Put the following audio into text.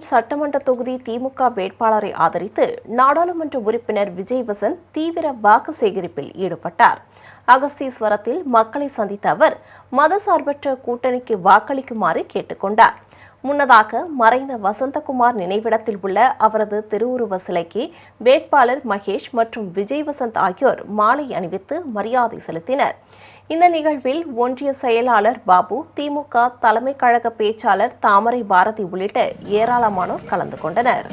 மகளிர் சட்டமன்ற தொகுதி திமுக வேட்பாளரை ஆதரித்து நாடாளுமன்ற உறுப்பினர் விஜய் வசந்த் தீவிர வாக்கு சேகரிப்பில் ஈடுபட்டார். அகஸ்தீஸ்வரத்தில் மக்களை சந்தித்த அவர் மதசார்பற்ற கூட்டணிக்கு வாக்களிக்குமாறு கேட்டுக் கொண்டார். முன்னதாக மறைந்த வசந்தகுமார் நினைவிடத்தில் உள்ள அவரது திருவுருவ சிலைக்கு வேட்பாளர் மகேஷ் மற்றும் விஜய் வசந்த் ஆகியோர் மாலை அணிவித்து மரியாதை செலுத்தினர். இந்த நிகழ்வில் ஒன்றிய செயலாளர் பாபு, திமுக தலைமை கழக பேச்சாளர் தாமரை பாரதி உள்ளிட்ட ஏராளமானோர் கலந்து கொண்டனர்.